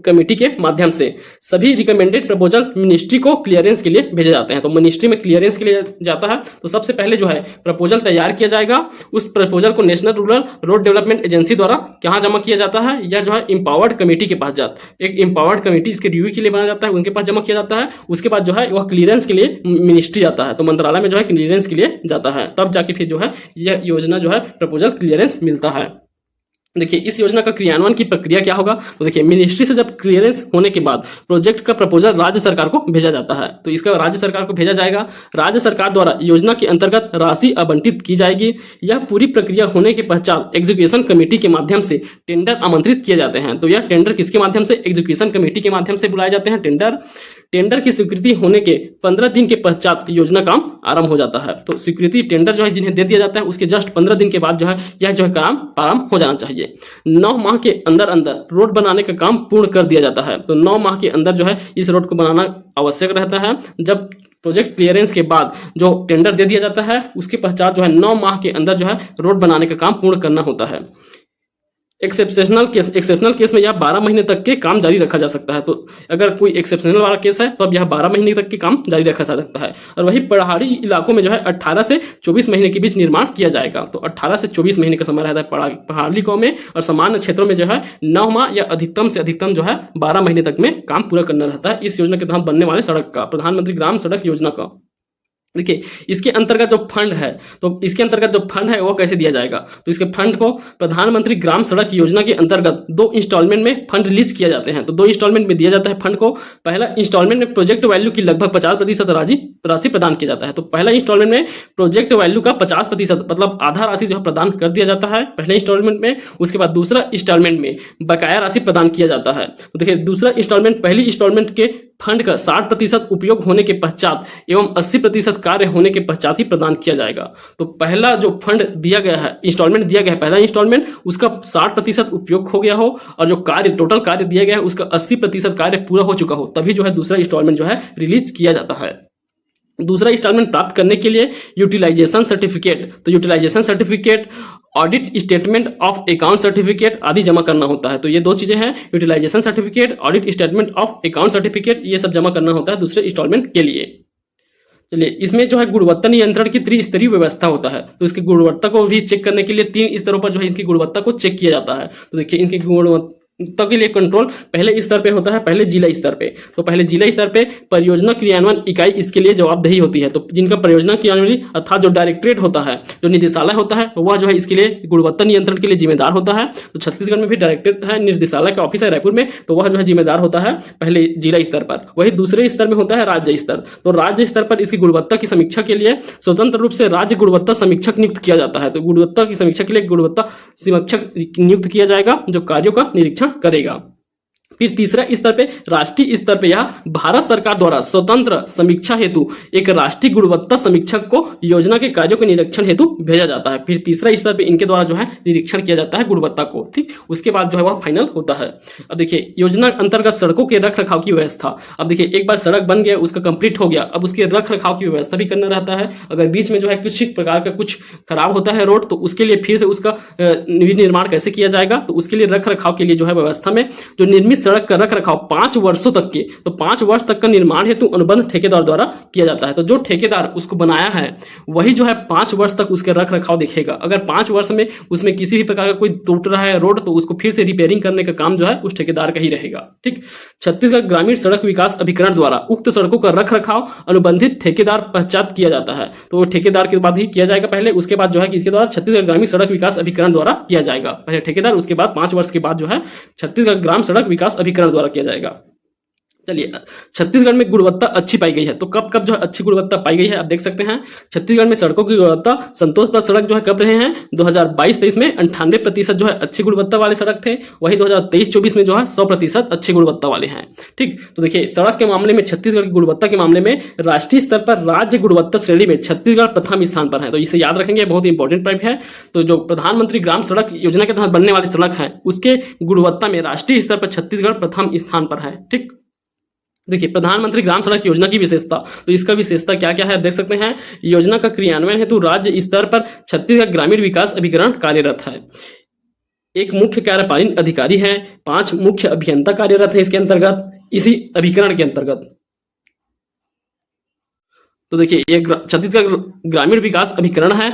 कमेटी के माध्यम से। सभी रिकमेंडेड प्रपोजल मिनिस्ट्री को क्लियरेंस के लिए भेजे जाते हैं। तो मिनिस्ट्री में क्लियरेंस के लिए जाता है। तो सबसे पहले जो है प्रपोजल तैयार किया जाएगा। उस प्रपोजल को national rural road development agency द्वारा कहां जमा किया जाता है? यह जो है इंपावर्ड कमेटी के पास जाता है। एक इंपावर्ड कमेटी इसके रिव्यू के लिए बनाया जाता है, उनके पास जमा किया जाता है। उसके बाद जो है वह क्लियरेंस के लिए मिनिस्ट्री जाता है, तो मंत्रालय में जो है क्लियरेंस के लिए जाता है। तब जाके फिर जो है यह योजना जो है प्रपोजल क्लियरेंस मिलता है। देखिए इस योजना का क्रियान्वयन की प्रक्रिया क्या होगा? तो देखिए मिनिस्ट्री से जब क्लियरेंस होने के बाद प्रोजेक्ट का प्रपोजल राज्य सरकार को भेजा जाता है। तो इसका राज्य सरकार को भेजा जाएगा। राज्य सरकार द्वारा योजना के अंतर्गत राशि आवंटित की जाएगी। यह पूरी प्रक्रिया होने के पश्चात एग्जीक्यूशन कमेटी के माध्यम से टेंडर आमंत्रित किए जाते हैं। तो यह टेंडर किसके माध्यम से? एग्जीक्यूशन कमेटी के माध्यम से बुलाए जाते हैं टेंडर की स्वीकृति होने के 15 दिन के पश्चात योजना काम आरंभ हो जाता है। तो स्वीकृति टेंडर जो है जिन्हें दे दिया जाता है उसके जस्ट 15 दिन के बाद जो है यह जो है काम आरंभ हो जाना चाहिए। 9 माह के अंदर अंदर रोड बनाने का काम पूर्ण कर दिया जाता है। तो 9 माह के अंदर जो है इस रोड को बनाना आवश्यक रहता है। जब प्रोजेक्ट क्लियरेंस के बाद जो टेंडर दे दिया जाता है उसके पश्चात जो है 9 माह के अंदर जो है रोड बनाने का काम पूर्ण करना होता है। एक्सेप्शनल केस में यह 12 महीने तक के काम जारी रखा जा सकता है। तो अगर कोई एक्सेप्शनल वाला केस है तो अब यह 12 महीने तक के काम जारी रखा जा सकता है। और वही पहाड़ी इलाकों में जो है 18 से 24 महीने के बीच निर्माण किया जाएगा। तो 18 से 24 महीने का समय रहता है पहाड़ी इलाकों में, और सामान्य क्षेत्रों में जो है 9 माह या अधिकतम से अधिकतम जो है 12 महीने तक में काम पूरा करना रहता है इस योजना के तहत बनने वाले सड़क का, प्रधानमंत्री ग्राम सड़क योजना का। देखिए इसके अंतर्गत जो फंड है, तो इसके अंतर्गत जो फंड है वो कैसे दिया जाएगा? तो इसके फंड को प्रधानमंत्री ग्राम सड़क योजना के अंतर्गत 2 इंस्टॉलमेंट में फंड रिलीज किया जाते हैं। तो 2 इंस्टॉलमेंट में दिया जाता है फंड को। पहला इंस्टॉलमेंट में प्रोजेक्ट वैल्यू की लगभग 50% राशि प्रदान किया जाता है। तो पहला इंस्टॉलमेंट में प्रोजेक्ट वैल्यू का 50% मतलब आधा राशि जो है प्रदान कर दिया जाता है पहले इंस्टॉलमेंट में। उसके बाद दूसरा इंस्टॉलमेंट में बकाया राशि प्रदान किया जाता है। तो देखिए दूसरा इंस्टॉलमेंट पहली इंस्टॉलमेंट के फंड का 60% उपयोग होने के पश्चात एवं 80% कार्य होने के पश्चात ही प्रदान किया जाएगा। तो पहला जो फंड दिया गया है, इंस्टॉलमेंट दिया गया है, पहला इंस्टॉलमेंट, उसका 60% उपयोग हो गया हो और जो कार्य टोटल कार्य दिया गया है उसका 80% कार्य पूरा हो चुका हो, तभी जो है दूसरा इंस्टॉलमेंट जो है रिलीज किया जाता है। दूसरा इंस्टॉलमेंट प्राप्त करने के लिए यूटिलाइजेशन सर्टिफिकेट, तो utilisation certificate, audit statement of account certificate आदि जमा करना होता है। तो ये 2 चीजें हैं, utilisation certificate, audit statement of account certificate, ये सब जमा करना होता है दूसरे इंस्टॉलमेंट के लिए। चलिए इसमें जो है गुणवत्ता नियंत्रण की त्रिस्तरीय व्यवस्था होता है। तो इसकी गुणवत्ता को भी चेक करने के लिए 3 स्तरों पर जो है इनकी गुणवत्ता को चेक किया जाता है। तो देखिए इनकी गुणवत्ता के लिए कंट्रोल पहले स्तर पे होता है, पहले जिला स्तर पे। तो पहले जिला स्तर पे परियोजना क्रियान्वयन इकाई इसके लिए जवाबदेही होती है। तो जिनका परियोजना क्रियान्वयन अर्थात जो डायरेक्टरेट होता है, जो निदेशालय होता है, वह जो है इसके लिए गुणवत्ता नियंत्रण के लिए जिम्मेदार होता है। तो छत्तीसगढ़ में भी डायरेक्टरेट है, निर्देशालय का ऑफिस है रायपुर में, तो वह जो है जिम्मेदार होता है पहले जिला स्तर पर। वही दूसरे स्तर में होता है राज्य स्तर। तो राज्य स्तर पर इसकी गुणवत्ता की समीक्षा के लिए स्वतंत्र रूप से राज्य गुणवत्ता समीक्षक नियुक्त किया जाता है। तो गुणवत्ता की समीक्षा के लिए गुणवत्ता समीक्षक नियुक्त किया जाएगा जो कार्यों का निरीक्षण करेगा। फिर तीसरा स्तर पे राष्ट्रीय स्तर पे यह भारत सरकार द्वारा स्वतंत्र समीक्षा हेतु एक राष्ट्रीय गुणवत्ता समीक्षक को योजना के कार्यों के निरीक्षण हेतु भेजा जाता है। फिर तीसरा स्तर पे इनके द्वारा जो है निरीक्षण किया जाता है गुणवत्ता को, ठीक। उसके बाद जो है वह फाइनल होता है। अब देखिए योजना अंतर्गत सड़कों के रख रखाव की व्यवस्था। अब देखिए एक बार सड़क बन गया, उसका कंप्लीट हो गया, अब उसके रख रखाव की व्यवस्था भी करना रहता है। अगर बीच में जो है किसी प्रकार का कुछ खराब होता है रोड, तो उसके लिए फिर से उसका निर्माण कैसे किया जाएगा, तो उसके लिए रख रखाव के लिए जो है व्यवस्था में जो निर्मित सड़क का रख रखाव 5 वर्षों तक के, तो 5 वर्ष तक का निर्माण हेतु अनुबंध ठेकेदार द्वारा किया जाता है। तो जो ठेकेदार उसको बनाया है वही जो है 5 वर्ष तक उसके रख रखाव देखेगा। अगर 5 वर्ष में उसमें किसी भी प्रकार का कोई टूट रहा है रोड, तो उसको फिर से रिपेयरिंग करने का काम जो है उस ठेकेदार का ही रहेगा, ठीक। छत्तीसगढ़ ग्रामीण सड़क विकास अभिकरण द्वारा उक्त सड़कों का रख रखाव अनुबंधित ठेकेदार पश्चात किया जाता है। तो ठेकेदार के बाद ही किया जाएगा पहले, उसके बाद जो है इसके द्वारा छत्तीसगढ़ ग्रामीण सड़क विकास अभिकरण द्वारा किया जाएगा। पहले ठेकेदार, उसके बाद 5 वर्ष के बाद जो है छत्तीसगढ़ ग्राम सड़क विकास अभिकरण द्वारा किया जाएगा। चलिए, छत्तीसगढ़ में गुणवत्ता अच्छी पाई गई है, तो कब कब जो है अच्छी गुणवत्ता पाई गई है आप देख सकते हैं। छत्तीसगढ़ में सड़कों की गुणवत्ता संतोषप्रद सड़क जो है कब रहे हैं 2022-23 में 98% जो है अच्छी गुणवत्ता वाले सड़क थे, वही 2023-24 में जो है 100% अच्छी गुणवत्ता वाले हैं, ठीक। तो देखिए सड़क के मामले में छत्तीसगढ़ की गुणवत्ता के मामले में राष्ट्रीय स्तर पर राज्य गुणवत्ता श्रेणी में छत्तीसगढ़ प्रथम स्थान पर है। तो इसे याद रखेंगे, बहुत इंपॉर्टेंट पॉइंट है। तो जो प्रधानमंत्री ग्राम सड़क योजना के तहत बनने वाली सड़क है उसके गुणवत्ता में राष्ट्रीय स्तर पर छत्तीसगढ़ प्रथम स्थान पर है, ठीक। देखिए प्रधानमंत्री ग्राम सड़क योजना की विशेषता, तो इसका विशेषता क्या क्या है आप देख सकते हैं। योजना का क्रियान्वयन हेतु राज्य स्तर पर छत्तीसगढ़ ग्रामीण विकास अभिकरण कार्यरत है। एक मुख्य कार्यपालन अधिकारी है, 5 मुख्य अभियंता कार्यरत है इसके अंतर्गत, इसी अभिकरण के अंतर्गत। तो देखिए ये छत्तीसगढ़ ग्रामीण विकास अभिकरण है,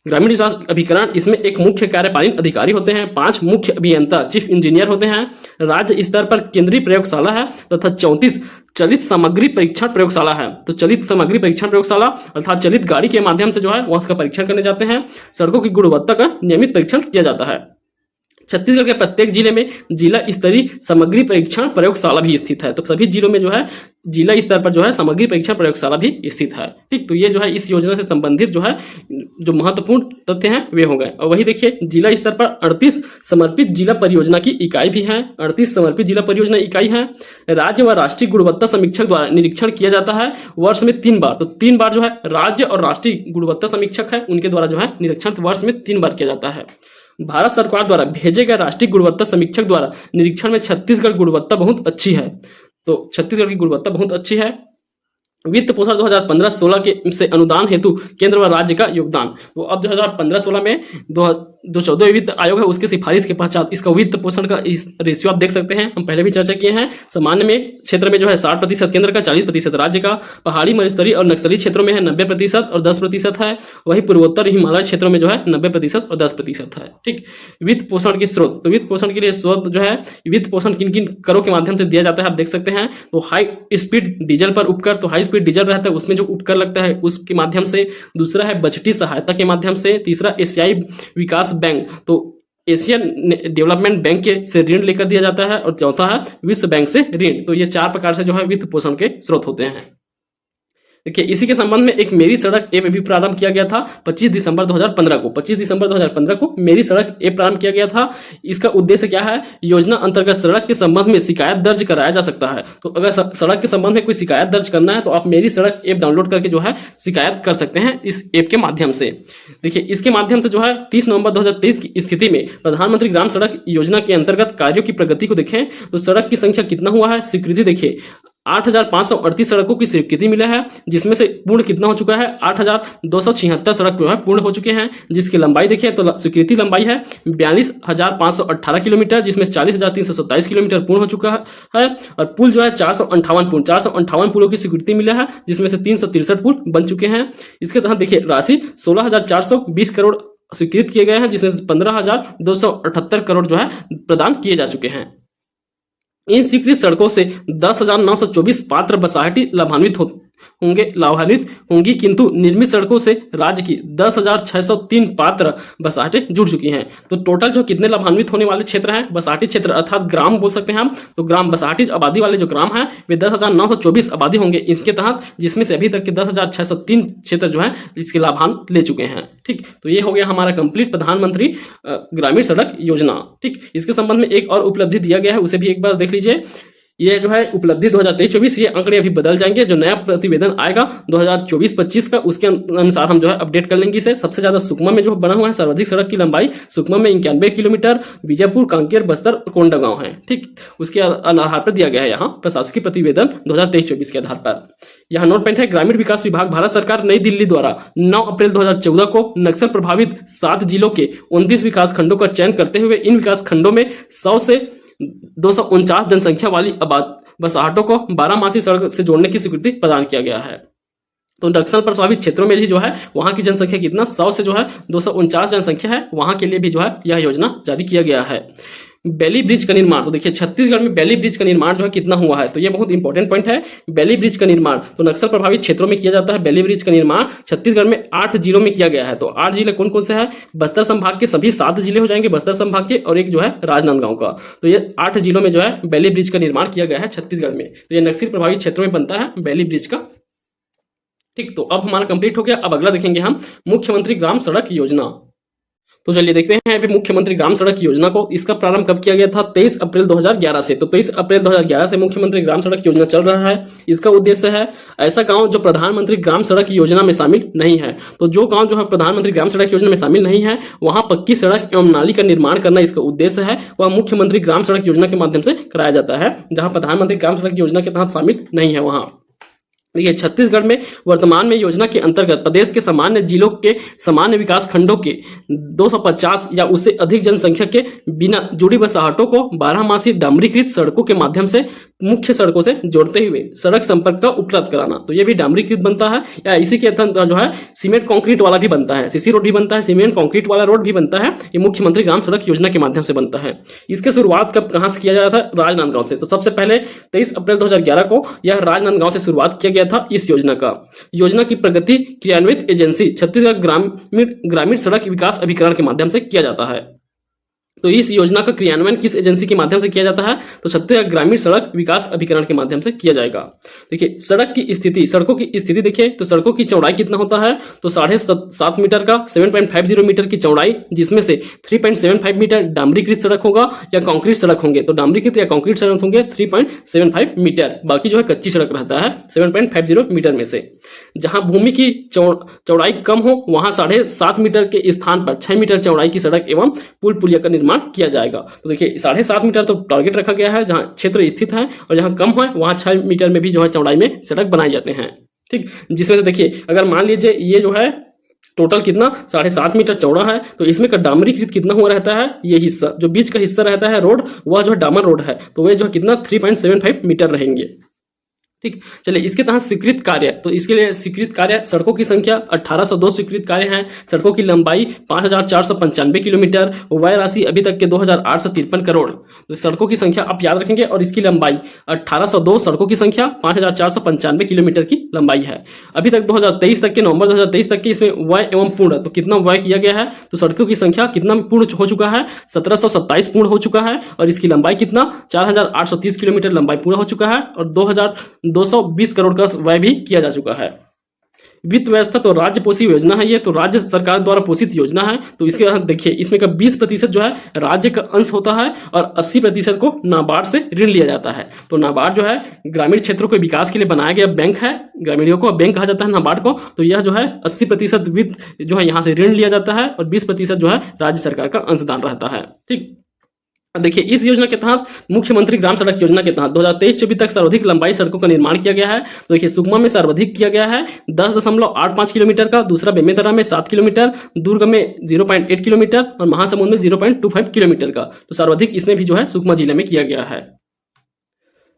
ग्रामीण विकास अभिकरण, इसमें एक मुख्य कार्यपालन अधिकारी होते हैं, 5 मुख्य अभियंता चीफ इंजीनियर होते हैं, राज्य स्तर पर केंद्रीय प्रयोगशाला है तथा 34 चलित सामग्री परीक्षण प्रयोगशाला है। तो चलित सामग्री परीक्षण प्रयोगशाला अर्थात चलित गाड़ी के माध्यम से जो है वह उसका परीक्षण करने जाते हैं। सड़कों की गुणवत्ता का नियमित परीक्षण किया जाता है। छत्तीसगढ़ के प्रत्येक जिले में जिला स्तरीय सामग्री परीक्षण प्रयोगशाला भी स्थित है। तो सभी जिलों में जो है जिला स्तर पर जो है सामग्री परीक्षण प्रयोगशाला भी स्थित है, ठीक। तो ये जो है इस योजना से संबंधित जो है जो महत्वपूर्ण तथ्य हैं वे हो गए। और वही देखिए जिला स्तर पर 38 समर्पित जिला परियोजना की इकाई भी है, 38 समर्पित जिला परियोजना इकाई है। राज्य व राष्ट्रीय गुणवत्ता समीक्षक द्वारा निरीक्षण किया जाता है वर्ष में 3 बार। तो 3 बार जो है राज्य और राष्ट्रीय गुणवत्ता समीक्षक है उनके द्वारा जो है निरीक्षण वर्ष में 3 बार किया जाता है। भारत सरकार द्वारा भेजे गए राष्ट्रीय गुणवत्ता समीक्षक द्वारा निरीक्षण में छत्तीसगढ़ गुणवत्ता बहुत अच्छी है। तो छत्तीसगढ़ की गुणवत्ता बहुत अच्छी है। वित्त पोषण 2015-16 के से अनुदान हेतु केंद्र व राज्य का योगदान। तो अब 2015-16 में जो 14वें वित्त आयोग है उसके सिफारिश के पश्चात इसका वित्त पोषण का इस रेशियो आप देख सकते हैं, हम पहले भी चर्चा किए हैं। सामान्य में क्षेत्र में जो है 60% केंद्र का, 40% राज्य का, पहाड़ी मरुस्थलीय और नक्सली क्षेत्रों में है 90% और 10% है, वही पूर्वोत्तर हिमालय क्षेत्रों में जो है 90% और 10% है, ठीक। वित्त पोषण के स्रोत, तो वित्त पोषण के लिए स्रोत जो है वित्त पोषण किन किन करों के माध्यम से दिया जाता है आप देख सकते हैं। तो हाई स्पीड डीजल पर उपकर, तो हाई स्पीड डीजल रहता है उसमें जो उपकर लगता है उसके माध्यम से, दूसरा है बजटीय सहायता के माध्यम से, तीसरा एशियाई विकास बैंक, तो एशियन डेवलपमेंट बैंक के से ऋण लेकर दिया जाता है, और चौथा है विश्व बैंक से ऋण। तो ये 4 प्रकार से जो है वित्त पोषण के स्रोत होते हैं। देखिए इसी के संबंध में एक मेरी सड़क ऐप भी प्रारंभ किया गया था 25 दिसंबर 2015 को। 25 दिसंबर 2015 को मेरी सड़क ऐप प्रारंभ किया गया था। इसका उद्देश्य क्या है, योजना अंतर्गत सड़क के संबंध में शिकायत दर्ज कराया जा सकता है। तो अगर सड़क के संबंध में कोई शिकायत दर्ज करना है तो आप मेरी सड़क ऐप डाउनलोड करके जो है शिकायत कर सकते हैं इस ऐप के माध्यम से। देखिए इसके माध्यम से जो है 30 नवंबर 2023 की स्थिति में प्रधानमंत्री ग्राम सड़क योजना के अंतर्गत कार्यों की प्रगति को देखें तो सड़क की संख्या कितना हुआ है, स्वीकृति देखिए 8,538 सड़कों की स्वीकृति मिला है, जिसमें से पूर्ण कितना हो चुका है 8,276 सड़क जो है पूर्ण हो चुके हैं। जिसकी लंबाई देखिए तो स्वीकृति लंबाई है 42,518 किलोमीटर, जिसमें 40,327 किलोमीटर पूर्ण हो चुका है। और पुल जो है 458 पुलों की स्वीकृति मिला है, जिसमें से 363 पुल बन चुके हैं। इसके तहत देखिए राशि 16,420 करोड़ स्वीकृत किए गए हैं, जिसमें से 15,278 करोड़ जो है प्रदान किए जा चुके हैं। इन स्वीकृत सड़कों से 10,924 पात्र बसाहटी लाभान्वित होंगे लाभान्वित होंगी, किंतु निर्मित सड़कों से राज्य की 10,603 पात्र बसाहटें जुड़ चुकी हैं। तो टोटल जो कितने लाभान्वित होने वाले क्षेत्र हैं, बसाहटी क्षेत्र अर्थात ग्राम बोल सकते हैं हम, तो ग्राम बसाहटी आबादी वाले जो ग्राम हैं वे 10,924 आबादी होंगे इसके तहत, जिसमें से अभी तक के 10,603 क्षेत्र जो है इसके लाभान्वित ले चुके हैं। ठीक, तो ये हो गया हमारा कंप्लीट प्रधानमंत्री ग्रामीण सड़क योजना। ठीक, इसके संबंध में एक और उपलब्धि दिया गया है, उसे भी एक बार देख लीजिए। ये जो है उपलब्धि 2023-24, ये आंकड़े अभी बदल जाएंगे, जो नया प्रतिवेदन आएगा 2024-25 का उसके अनुसार हम जो है अपडेट कर लेंगे इसे। सबसे ज्यादा सुकमा में जो बना हुआ है, सर्वाधिक सड़क की लंबाई सुकमा में 91 किलोमीटर, बीजापुर, कांकेर, बस्तर, कोंडागांव है। ठीक, उसके आधार पर दिया गया है यहाँ प्रशासकीय प्रतिवेदन 2023-24 के आधार पर। यहाँ नोट पॉइंट है, ग्रामीण विकास विभाग भारत सरकार नई दिल्ली द्वारा 9 अप्रैल 2014 को नक्सल प्रभावित 7 जिलों के 29 विकास खंडों का चयन करते हुए इन विकास खंडों में 100 से 249 जनसंख्या वाली बसाहटों को 12 मासी सड़क से जोड़ने की स्वीकृति प्रदान किया गया है। तो नक्सल प्रभावित क्षेत्रों में भी जो है वहां की जनसंख्या कितना 100 से जो है 249 जनसंख्या है, वहां के लिए भी जो है यह योजना जारी किया गया है। बेली ब्रिज का निर्माण, तो देखिए छत्तीसगढ़ में बेली ब्रिज का निर्माण जो है कितना हुआ है, तो ये बहुत इंपॉर्टेंट पॉइंट है। बेली ब्रिज का निर्माण तो नक्सल प्रभावित क्षेत्रों में किया जाता है। बेली ब्रिज का निर्माण छत्तीसगढ़ में 8 जिलों में किया गया है। तो 8 जिले कौन कौन से हैं, बस्तर संभाग के सभी 7 जिले हो जाएंगे बस्तर संभाग के, और एक जो है राजनांदगांव का। तो ये 8 जिलों में जो है बेली ब्रिज का निर्माण किया गया है छत्तीसगढ़ में। तो ये नक्सल प्रभावित क्षेत्रों में बनता है बेली ब्रिज का। ठीक, तो अब हमारा कंप्लीट हो गया। अब अगला देखेंगे हम मुख्यमंत्री ग्राम सड़क योजना। तो चलिए देखते हैं अभी मुख्यमंत्री ग्राम सड़क योजना को। इसका प्रारंभ कब किया गया था, 23 अप्रैल 2011 से। तो 23 अप्रैल 2011 से मुख्यमंत्री ग्राम सड़क योजना चल रहा है। इसका उद्देश्य है ऐसा गांव जो प्रधानमंत्री ग्राम सड़क योजना में शामिल नहीं है। तो जो गांव जो है प्रधानमंत्री ग्राम सड़क योजना में शामिल नहीं है, वहां पक्की सड़क एवं नाली का निर्माण करना इसका उद्देश्य है। वह मुख्यमंत्री ग्राम सड़क योजना के माध्यम से कराया जाता है। जहां प्रधानमंत्री ग्राम सड़क योजना के तहत शामिल नहीं है वहां। देखिए छत्तीसगढ़ में वर्तमान में योजना के अंतर्गत प्रदेश के सामान्य जिलों के सामान्य विकास खंडों के 250 या उससे अधिक जनसंख्या के बिना जुड़ी बसाहटों को 12 मासी डामरीकृत सड़कों के माध्यम से मुख्य सड़कों से जोड़ते हुए सड़क संपर्क का उपलब्ध कराना। तो ये भी डामरीकृत बनता है, या इसी के अंतर्गत जो है सीमेंट कंक्रीट वाला भी बनता है, सीसी रोड भी बनता है, सीमेंट कंक्रीट वाला रोड भी बनता है। ये मुख्यमंत्री ग्राम सड़क योजना के माध्यम से बनता है। इसकी शुरुआत कब कहां से किया गया था, राजनांदगांव से। तो सबसे पहले 23 अप्रैल 2011 को यह राजनांदगांव से शुरुआत किया गया था इस योजना का। योजना की प्रगति क्रियान्वित एजेंसी छत्तीसगढ़ ग्रामीण सड़क विकास अभिकरण के माध्यम से किया जाता है। तो इस योजना का क्रियान्वयन किस एजेंसी के माध्यम से किया जाता है, तो छत्तीसगढ़ ग्रामीण सड़क विकास अभिकरण के माध्यम से किया जाएगा। देखिए सड़क की स्थिति, सड़कों की स्थिति देखिए, तो सड़कों की चौड़ाई कितना होता है, तो 7.5 मीटर का 7.50 मीटर की चौड़ाई, जिसमें से 3.75 मीटर डामरीकृत सड़क होगा या कंक्रीट सड़क होंगे। तो डामरीकृत या कंक्रीट सड़क होंगे 3.75 मीटर, बाकी जो है कच्ची सड़क रहता है 7.50 मीटर में से। जहां भूमि की चौड़ाई कम हो वहां 7.5 मीटर के स्थान पर 6 मीटर चौड़ाई की सड़क एवं पुल पुलिया का निर्माण किया जाएगा। तो देखिए 7.5 मीटर तो टारगेट रखा गया है जहां क्षेत्र स्थित है, और जहां कम है वहां 6 मीटर में भी जो है चौड़ाई में सड़क बनाए जाते हैं। ठीक, जिसमें से देखिए अगर मान लीजिए ये जो है टोटल कितना 7.5 मीटर चौड़ा है, तो इसमें का डामरीकृत कितना हुआ रहता है, ये हिस्सा जो बीच का हिस्सा रहता है रोड, वह जो है डामर रोड है, तो वह जो है कितना 3.75 मीटर रहेंगे। ठीक, चलिए इसके तहत स्वीकृत कार्य, तो इसके लिए स्वीकृत कार्य सड़कों की संख्या 1802 स्वीकृत कार्य हैं। सड़कों की लंबाई 5495 किलोमीटर, व्यय राशि अभी तक के 2853 करोड़। तो सड़कों की संख्या आप याद रखेंगे, और इसकी लंबाई 1802 सड़कों की संख्या 5495 किलोमीटर की लंबाई है। अभी तक 2023 तक के नवंबर 2023 तक के इसमें व्यय एवं पूर्ण, तो कितना व्यय किया गया है, तो सड़कों की संख्या कितना पूर्ण हो चुका है, 1727 पूर्ण हो चुका है, और इसकी लंबाई कितना 4830 किलोमीटर लंबाई पूरा हो चुका है, और 220 करोड़ का व्यय भी किया जा चुका है। वित्त व्यवस्था तो राज्य पोषी योजना है ये, तो राज्य सरकार द्वारा पोषित योजना है। तो इसके देखिए इसमें का 20% जो है राज्य का अंश होता है, और 80% को नाबार्ड से ऋण लिया जाता है। तो नाबार्ड जो है ग्रामीण क्षेत्रों के विकास के लिए बनाया गया बैंक है, ग्रामीणों को बैंक कहा जाता है नाबार्ड को। तो यह जो है 80% वित्त जो है यहाँ से ऋण लिया जाता है, और 20% जो है राज्य सरकार का अंशदान रहता है। ठीक, देखिए इस योजना के तहत मुख्यमंत्री ग्राम सड़क योजना के तहत 2023-24 तक सर्वाधिक लंबाई सड़कों का निर्माण किया गया है। तो देखिए सुकमा में सर्वाधिक किया गया है 10.85 किलोमीटर का, दूसरा बेमेतरा में 7 किलोमीटर, दुर्ग में 0.8 किलोमीटर, और महासमुंद में 0.25 किलोमीटर का। तो सर्वाधिक इसमें भी जो है सुकमा जिले में किया गया है।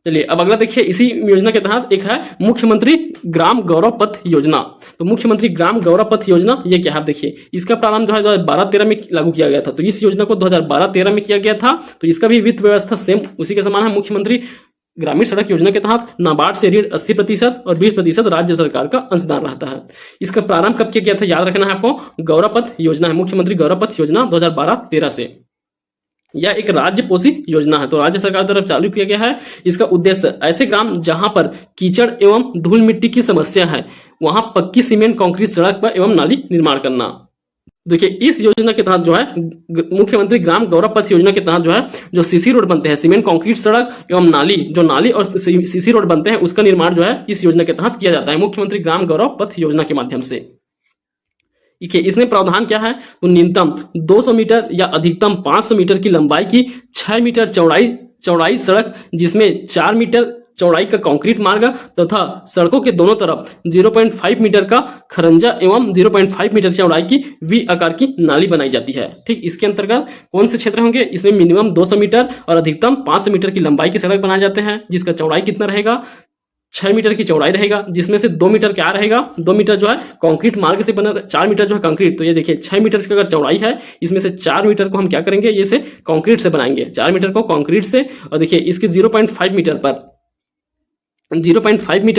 चलिए अब अगला देखिए, इसी योजना के तहत एक है मुख्यमंत्री ग्राम गौरव पथ योजना। तो मुख्यमंत्री ग्राम गौरव पथ योजना ये क्या है, आप देखिए इसका प्रारंभ जो है 2012-13 में लागू किया गया था। तो इस योजना को 2012-13 में किया गया था। तो इसका भी वित्त व्यवस्था सेम उसी के समान है। मुख्यमंत्री ग्रामीण सड़क योजना के तहत नाबार्ड से ऋण 80% और 20% राज्य सरकार का अंशदान रहता है। इसका प्रारंभ कब किया गया था, याद रखना है आपको, गौरव पथ योजना है, मुख्यमंत्री गौरव पथ योजना 2012-13 से। यह एक राज्य पोषित योजना है, तो राज्य सरकार द्वारा चालू किया गया है। इसका उद्देश्य ऐसे ग्राम जहां पर कीचड़ एवं धूल मिट्टी की समस्या है वहां पक्की सीमेंट कंक्रीट सड़क पर एवं नाली निर्माण करना। देखिए इस योजना के तहत जो है मुख्यमंत्री ग्राम गौरव पथ योजना के तहत जो है जो सीसी रोड बनते हैं, सीमेंट कंक्रीट सड़क एवं नाली, जो नाली और सीसी रोड बनते हैं उसका निर्माण जो है इस योजना के तहत किया जाता है मुख्यमंत्री ग्राम गौरव पथ योजना के माध्यम से। ठीक है, इसमें प्रावधान क्या है, तो न्यूनतम 200 मीटर या अधिकतम 500 मीटर की लंबाई की 6 मीटर चौड़ाई सड़क जिसमें 4 मीटर चौड़ाई का कंक्रीट मार्ग तथा सड़कों के दोनों तरफ 0.5 मीटर का खरंजा एवं 0.5 मीटर चौड़ाई की वी आकार की नाली बनाई जाती है। ठीक, इसके अंतर्गत कौन से क्षेत्र होंगे, इसमें मिनिमम 200 मीटर और अधिकतम 500 मीटर की लंबाई की सड़क बनाए जाते हैं जिसका चौड़ाई कितना रहेगा, 6 मीटर की चौड़ाई रहेगा, जिसमें से 2 मीटर क्या रहेगा, 2 मीटर जो है कंक्रीट मार्ग से बना, 4 मीटर जो है कंक्रीट। तो ये देखिए 6 मीटर की अगर चौड़ाई है, इसमें से 4 मीटर को हम क्या करेंगे, ये से कंक्रीट से बनाएंगे, 4 मीटर को कंक्रीट से। और देखिए इसके 0.5 मीटर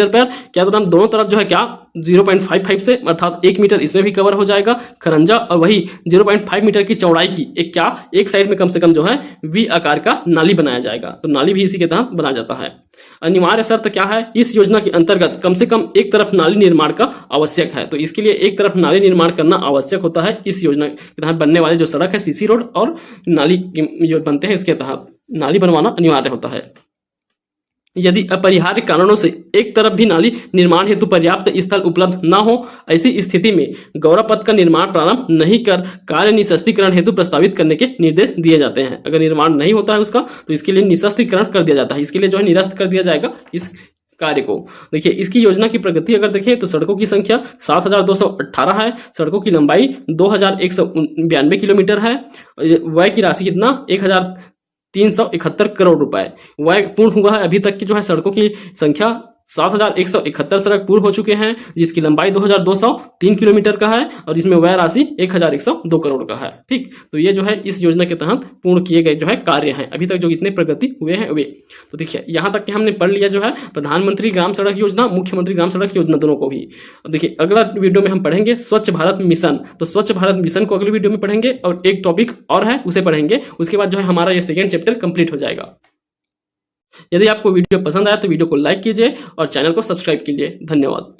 पर क्या बता, दोनों तरफ जो है क्या 0.55 से अर्थात 1 मीटर इसमें भी कवर हो जाएगा खरंजा, और वही 0.5 मीटर की चौड़ाई की एक साइड में कम से कम जो है वी आकार का नाली बनाया जाएगा। तो नाली भी इसी के तहत बनाया जाता है। अनिवार्य शर्त क्या है, इस योजना के अंतर्गत कम से कम एक तरफ नाली निर्माण का आवश्यक है। तो इसके लिए एक तरफ नाली निर्माण करना आवश्यक होता है। इस योजना के तहत बनने वाले जो सड़क है, सीसी रोड और नाली जो बनते हैं इसके तहत नाली बनवाना अनिवार्य होता है। यदि अपरिहार्य कारणों से एक तरफ भी नाली निर्माण हेतु पर्याप्त स्थल उपलब्ध न हो, ऐसी स्थिति में गौरव पथ का निर्माण प्रारंभ नहीं कर कार्य निशस्तीकरण हेतु प्रस्तावित करने के निर्देश दिए जाते हैं। अगर निर्माण नहीं होता है उसका तो इसके लिए निशस्तीकरण कर दिया जाता है, इसके लिए जो है निरस्त कर दिया जाएगा इस कार्य को। देखिए इसकी योजना की प्रगति अगर देखें तो सड़कों की संख्या 7218 है, सड़कों की लंबाई 2192 किलोमीटर है, व्यय की राशि कितना 1371 करोड़ रुपए वह पूर्ण हुआ है। अभी तक की जो है सड़कों की संख्या 7171 सड़क पूर्ण हो चुके हैं, जिसकी लंबाई 2203 किलोमीटर का है और इसमें व्यय राशि 1102 करोड़ का है। ठीक, तो ये जो है इस योजना के तहत पूर्ण किए गए जो है कार्य हैं, अभी तक जो इतने प्रगति हुए हैं वे। तो देखिए यहाँ तक कि हमने पढ़ लिया जो है प्रधानमंत्री ग्राम सड़क योजना, मुख्यमंत्री ग्राम सड़क योजना दोनों को भी। देखिए अगला वीडियो में हम पढ़ेंगे स्वच्छ भारत मिशन, तो स्वच्छ भारत मिशन को अगले वीडियो में पढ़ेंगे और एक टॉपिक और है उसे पढ़ेंगे, उसके बाद जो है हमारा ये सेकेंड चैप्टर कंप्लीट हो जाएगा। यदि आपको वीडियो पसंद आया तो वीडियो को लाइक कीजिए और चैनल को सब्सक्राइब कीजिए। धन्यवाद।